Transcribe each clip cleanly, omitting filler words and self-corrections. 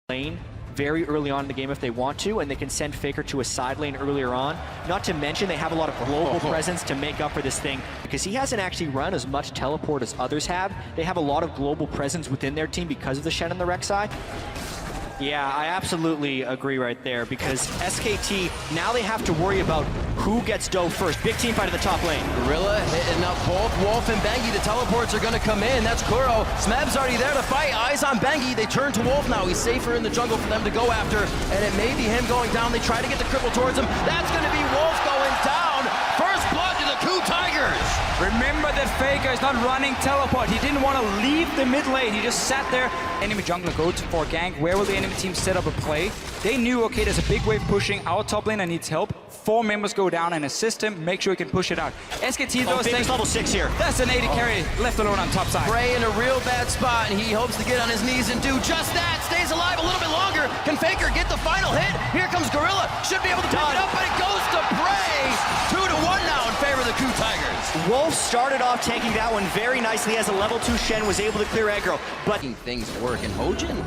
lane very early on in the game if they want to, and they can send Faker to a side lane earlier on. Not to mention they have a lot of global presence to make up for this thing, because he hasn't actually run as much teleport as others have. They have a lot of global presence within their team because of the Shen and the Rek'Sai. Yeah, I absolutely agree right there, because SKT, now they have to worry about who gets dove first. Big team fight at the top lane. Gorilla hitting up both Wolf and Bengi. The teleports are going to come in. That's Kuro. Smeb's already there to fight. Eyes on Bengi. They turn to Wolf now. He's safer in the jungle for them to go after, and it may be him going down. They try to get the cripple towards him. That's going to be Wolf going down. First blood to the Coup Tigers. Remember that Faker is not running teleport. He didn't want to leave the mid lane. He just sat there. Enemy jungler goes for a gank. Where will the enemy team set up a play? They knew, okay, there's a big wave pushing. Our top laner needs help. 4 members go down and assist him. Make sure he can push it out. SKT though Faker's level 6 here. That's an 80 carry left alone on top side. Bray in a real bad spot, and he hopes to get on his knees and do just that. Stays alive a little bit longer. Can Faker get the final hit? Here comes Gorilla. Should be able to pick it up, but it goes to Bray. 2-1 now in favor of the Coup Tigers. Wolf started off taking that one very nicely as a level 2 Shen was able to clear aggro, but things work, and Hojin,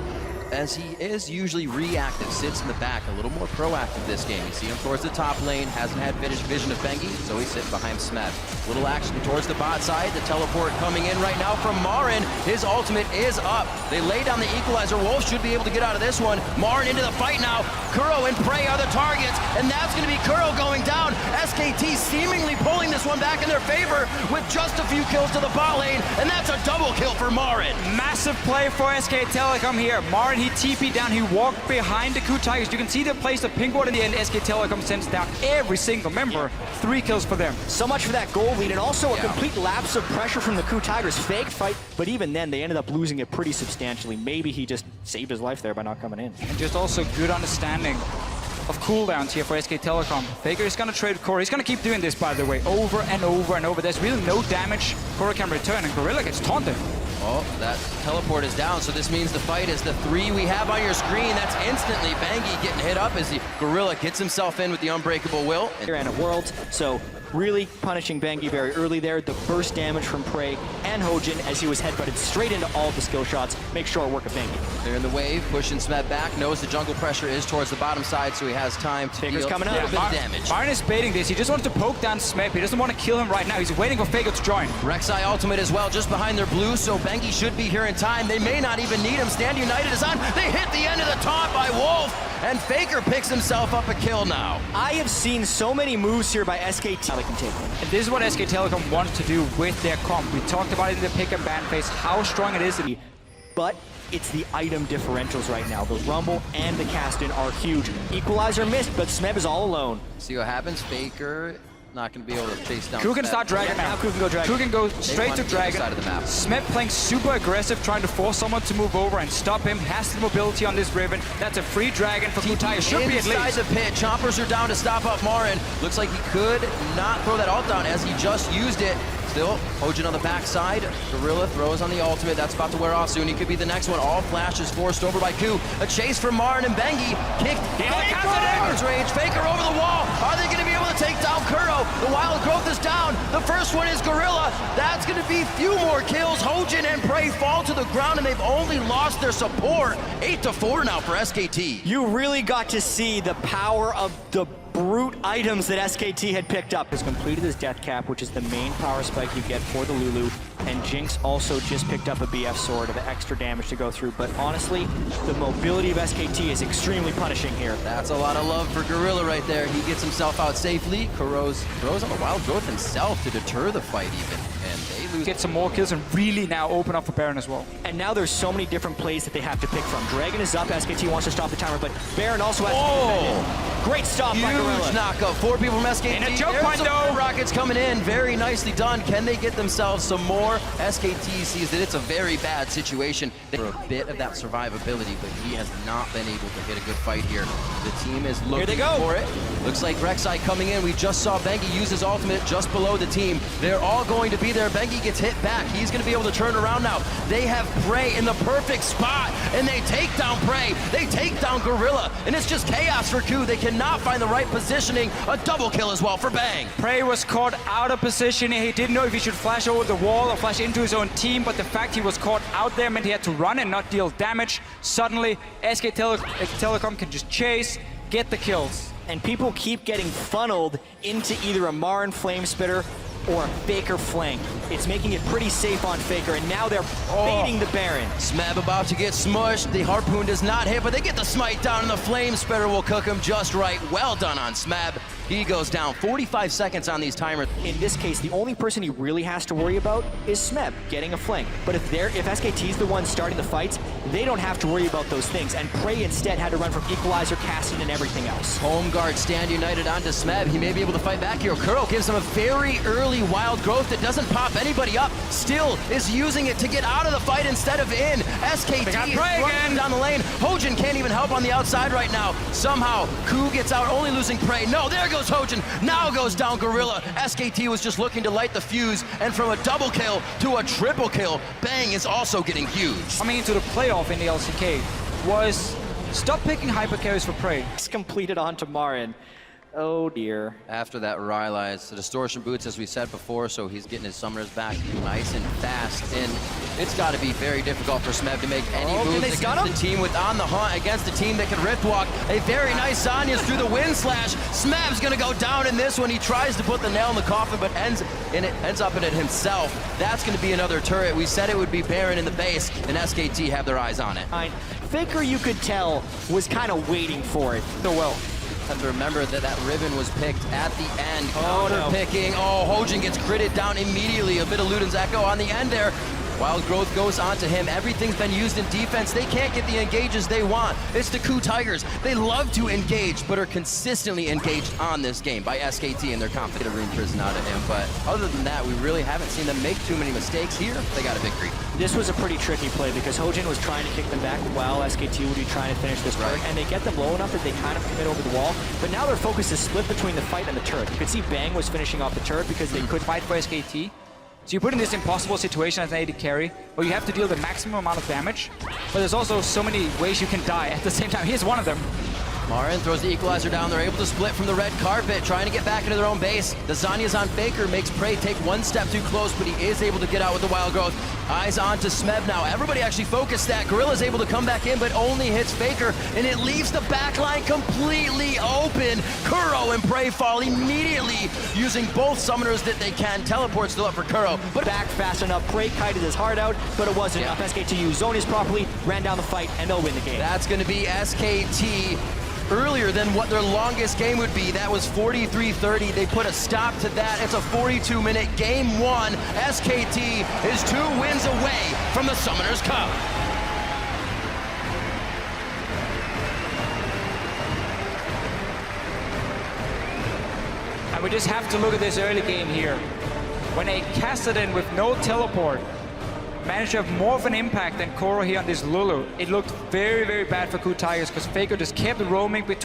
as he is usually reactive, sits in the back, a little more proactive this game. You see him towards the top lane, hasn't had vision of Bengi, so he's sitting behind Smeb. Little action towards the bot side, the teleport coming in right now from Marin. His ultimate is up. They lay down the equalizer. Wolf should be able to get out of this one. Marin into the fight now. Kuro and Prey are the targets, and that's going to be Kuro going down. SKT seemingly pulling this one back in their favor with just a few kills to the bot lane, and that's a double kill for Marin. Massive play for SK Telecom here. Marin, he TP'd down, he walked behind the Coup Tigers. You can see they placed a pink ward in the end. SK Telecom sends down every single member. 3 kills for them. So much for that gold lead, and also a complete lapse of pressure from the Coup Tigers. Fake fight, but even then they ended up losing it pretty substantially. Maybe he just saved his life there by not coming in. And just also good understanding of cooldowns here for SK Telecom. Faker is going to trade Kuro. He's going to keep doing this, by the way, over and over and over. There's really no damage. Kuro can return, and Gorilla gets taunted. Oh, that teleport is down, so this means the fight is the 3 we have on your screen. That's instantly Bengi getting hit up as the Gorilla gets himself in with the Unbreakable Will. And at Worlds, so really punishing Bengi very early there. The burst damage from Prey and Hojin as he was headbutted straight into all the skill shots. Make short work of Bengi. They're in the wave, pushing Smeb back, knows the jungle pressure is towards the bottom side, so he has time to Faker's deal coming a up. little bit of damage. Marin is baiting this. He just wants to poke down Smeb. He doesn't want to kill him right now. He's waiting for Faker to join. Rek'Sai ultimate as well, just behind their blue, so Bengi should be here in time. They may not even need him. Stand United is on. They hit the end of the taunt by Wolf, and Faker picks himself up a kill now. I have seen so many moves here by SKT. They can take one. And this is what SK Telecom wants to do with their comp. We talked about it in the pick and ban phase, how strong it is. But it's the item differentials right now. The Rumble and the Kassadin are huge. Equalizer missed, but Smeb is all alone. See what happens. Faker not going to be able to chase down. Ku can start Dragon now. Ku can go Dragon. Ku can go straight to Dragon. Side of the map. Smeb playing super aggressive, trying to force someone to move over and stop him. Has the mobility on this Riven. That's a free Dragon for Coup Tigers. Should be at least. Inside the pit. Chompers are down to stop up Marin. Looks like he could not throw that ult down as he just used it. Still, Hojin on the backside. Gorilla throws on the ultimate. That's about to wear off soon. He could be the next one. All flashes forced over by Ku. A chase from Marin and Bengi. Kicked. Faker's range. Faker over the wall. Are they going to be able to take down Kuro? The wild growth is down. The first one is Gorilla. That's going to be few more kills. Hojin and Prey fall to the ground, and they've only lost their support. 8-4 now for SKT. You really got to see the power of the brute items that SKT had picked up. Has completed his death cap, which is the main power spike you get for the Lulu, and Jinx also just picked up a BF sword of extra damage to go through. But honestly, the mobility of SKT is extremely punishing here. That's a lot of love for Gorilla right there. He gets himself out safely. Kuro's throws on the wild growth himself to deter the fight even, and they lose. Get some more kills and really now open up for Baron as well. And now there's so many different plays that they have to pick from. Dragon is up, SKT wants to stop the timer, but Baron also has to defend it. Great stop by Gorilla. Huge knockup. 4 people from SKT. And a choke There's point some though. rockets coming in. Very nicely done. Can they get themselves some more? SKT sees that it's a very bad situation. For a bit of that survivability, but he has not been able to hit a good fight here. The team is looking for it. Looks like Rek'Sai coming in. We just saw Bengi use his ultimate just below the team. They're all going to be there. Bengi Bengi gets hit back. He's going to be able to turn around now. They have Prey in the perfect spot, and they take down Prey. They take down Gorilla, and it's just chaos for Ku. They cannot find the right positioning. A double kill as well for Bang. Prey was caught out of position. He didn't know if he should flash over the wall or flash into his own team, but the fact he was caught out there meant he had to run and not deal damage. Suddenly, SK Telecom can just chase, get the kills. And people keep getting funneled into either a Marin Flamespitter or a Faker flank. It's making it pretty safe on Faker, and now they're baiting the Baron. Smeb about to get smushed. The Harpoon does not hit, but they get the smite down, and the Flamespitter will cook him just right. Well done on Smeb. He goes down. 45 seconds on these timers. In this case, the only person he really has to worry about is Smeb getting a flank. But if SKT's the one starting the fights, they don't have to worry about those things. And Prey instead had to run from Equalizer, Kassadin, and everything else. Home guard stand united onto Smeb. He may be able to fight back here. Kuro gives him a very early wild growth that doesn't pop anybody up. Still is using it to get out of the fight instead of in. SKT is running down the lane. Hojin can't even help on the outside right now. Somehow, Ku gets out, only losing Prey. No, there goes Hojin. Now goes down Gorilla. SKT was just looking to light the fuse, and from a double kill to a triple kill, Bang is also getting huge. Coming into the playoff in the LCK was stop picking hyper carries for Prey. It's completed onto Marin. Oh dear. After that Rylai's, the distortion boots, as we said before, so he's getting his summoners back nice and fast, and it's got to be very difficult for Smeb to make any moves against the team with on the hunt, against the team that can rift walk. A very nice Zanya's through the wind slash. Smeb's gonna go down in this one. He tries to put the nail in the coffin, but ends up in it himself. That's gonna be another turret. We said it would be Baron in the base, and SKT have their eyes on it. Faker, you could tell, was kind of waiting for it. So well. Have to remember that that ribbon was picked at the end. Oh, no. Picking. Oh, Hojin gets critted down immediately. A bit of Luden's echo on the end there. Wild growth goes onto him. Everything's been used in defense. They can't get the engages they want. It's the Ku Tigers. They love to engage, but are consistently engaged on this game by SKT, and they're confident room prison out of him. But other than that, we really haven't seen them make too many mistakes here. They got a victory. This was a pretty tricky play because Hojin was trying to kick them back while SKT would be trying to finish this turret, and they get them low enough that they kind of commit over the wall. But now their focus is split between the fight and the turret. You could see Bang was finishing off the turret because they could fight for SKT. So you put in this impossible situation as an AD carry, where you have to deal the maximum amount of damage, but there's also so many ways you can die at the same time. Here's one of them. Marin throws the equalizer down. They're able to split from the red carpet, trying to get back into their own base. The Zanya's on Faker, makes Prey take one step too close, but he is able to get out with the wild growth. Eyes on to Smeb now. Everybody actually focused that. Gorilla's able to come back in, but only hits Faker, and it leaves the backline completely open. Kuro and Prey fall immediately, using both summoners that they can. Teleport still up for Kuro, but back fast enough. Prey kited his heart out, but it wasn't enough. SKT used Zonius properly, ran down the fight, and they'll win the game. That's going to be SKT. Earlier than what their longest game would be. That was 43-30. They put a stop to that. It's a 42-minute game one. SKT is 2 wins away from the Summoners Cup. And we just have to look at this early game here. When a Kassadin with no teleport managed to have more of an impact than Kuro here on this Lulu, it looked very, very bad for Ku Tigers because Faker just kept roaming between